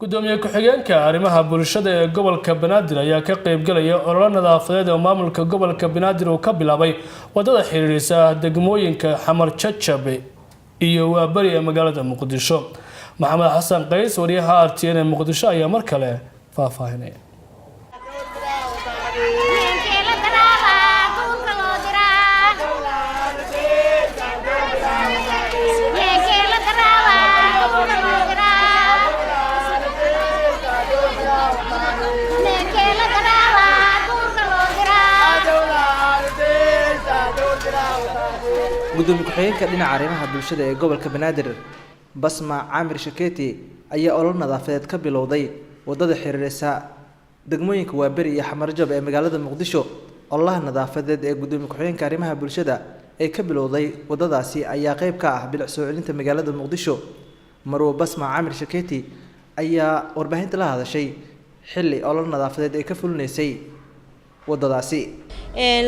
gudoomiye ku-xigeenka arrimaha bulshada ee gobolka Banaadir ayaa ka qayb galaya olole nadaafadeed oo maamulka gobolka Banaadir uu ka bilaabay wadada xiriirisa degmooyinka Xamar Jajab iyo Waabari ee magaalada Muqdisho. Maxamed Xasan Qays wariyaha RTN ee Muqdisho ayaa mar kale faahfaahinaya. gudoomiye ku-xigeenka dhinaca arrimaha bulshada ee gobolka Banaadir Basma Amir Shaketi ayaa olole nadaafadeed ka bilowday wadada xiriirisa degmooyinka Waabari iyo Xamar Jajab ee magaalada Muqdisho. ololaha nadaafadeed ee gudoomiye ku-xigeenka arrimaha bulshada ee ka bilowday wadadaasi ayaa qayb ka ah bilic soo celinta magaalada Muqdisho. Marwo Basma Amir Shaketi ayaa warbaahinta la hadashay xilli olole nadaafadeed ee ka fulinaysay wadadaasi.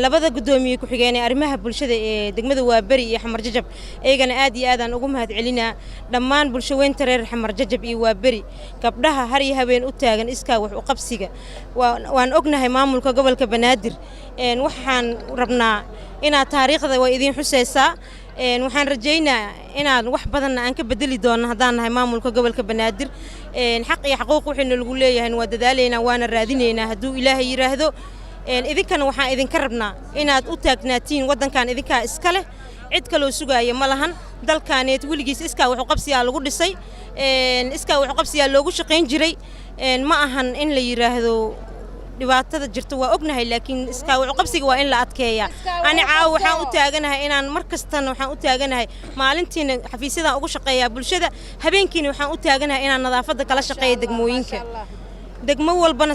labada gudoomiye ku-xigeen ee arrimaha bulshada ee degmada Waabari iyo Xamar Jajab eegana aad iyo aad aan ugu mahad celinaa dhammaan bulshaweynta reer Xamar Jajab iyo Waabari gabdhaha har iyo habeen u taagan iska wax u qabsiga waan ognahay maamulka gobolka Banaadir waxaan rabnaa inaad taariikhda way idin xuseysaa waxaan rajeynaa inaad wax badan aan ka bedeli doono hadaan nahay maamulka gobolka Banaadir xaq iyo xuquuq wixii lagu leeyahay waa dadaaleyna waana raadineynaa haduu Ilaahay yiraahdo idinkana waxaan idinka rabnaa inaad u taagnaatiin wadankan idinka iska leh cid kale oo sugaya ma lahan dalkaaneed wiligiis iska wax u qabsiyaa lagu dhisay iska wax u qabsiyaa loogu shaqeyn jiray ma ahan in la yiraahdo dhibaatada jirto waa ognahay laakiin iska wax u qabsiga waa in la adkeeya ani caaw waxaan u taaganahay inaan markastana waxaan u taaganahay maalintiina xafiisyada ugu shaqeeya bulshada habeenkiina waxaan u taaganahay inaan nadaafada kala shaqeeyo degmooyinka degmo walbana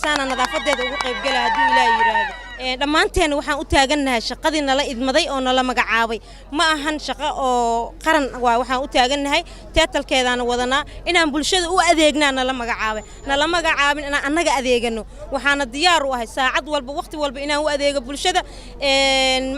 saana nadaafadeeda ugu qayb galaa hadii Ilaahay yiraahdo dhamaanteen waxaan u taaganahay shaqadii nala idmaday oo nala magacaabay ma ahan shaqo oo qaran waxaan u taaganahay teetalkeedana wadanaa inaan bulshada u adeegnaa nala magacaabin inaan anaga adeegano waxaana diyaar u ahay saacad walba waqti walba inaan u adeego bulshada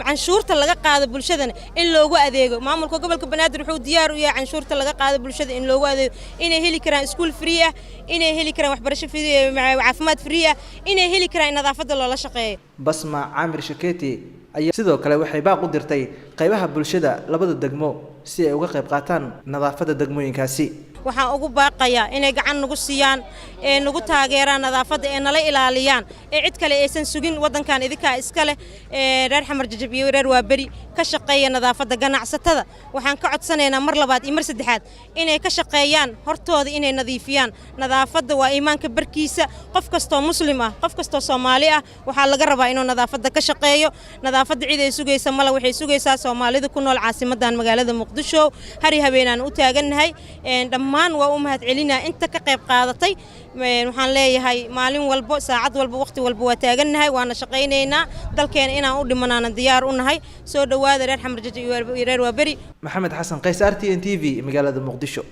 canshuurta laga qaado bulshadana in loogu adeego maamulka gobolka Banaadir wuxuu diyaar u yahay canshuurta laga qaado bulshada in loogu adeego inay heli karaan school free ah inay heli karaan waxbarasho free caafimaad free ah inay heli karaan nadaafada loola shaqeeyo. Basma Amir Shaketi ayaa sidoo kale waxay baaq u dirtay qaybaha bulshada labada degmo si ay uga qayb qaataan nadaafada degmooyinkaasi. waxaan ugu baaqayaa inay gacan nagu siiyaan nagu taageeraan nadaafada ee nala ilaaliyaan cid kale aysan sugin wadankan idinka iska leh reer Xamar Jajab iyo reer Waabari ka shaqeeya nadaafada ganacsatada waxaan ka codsanaynaa mar labaad iyo mar saddexaad inay ka shaqeeyaan hortooda inay nadiifiyaan nadaafada waa iimaanka barkiisa qof kasto muslim ah qof kasto Soomaali ah waxa laga rabaa inuu nadaafada ka shaqeeyo nadaafada cid ay sugaysa mala waxay sugaysaa Soomaalida ku nool caasimadan magaalada Muqdisho hari habeenaan u taaganahay dhammaan waa u mahad celinaa inta ka qayb qaadatay waxaan leeyahay maalin walba saacad walba waqti walba waa taaganahay waana shaqeyneynaa dalkeena inaan u dhimanaana diyaar u nahay soo dhawaada reer Xamar Jajab iyo reer Waabari. Maxamed Xasan Qays RTN TV magaalada Muqdisho.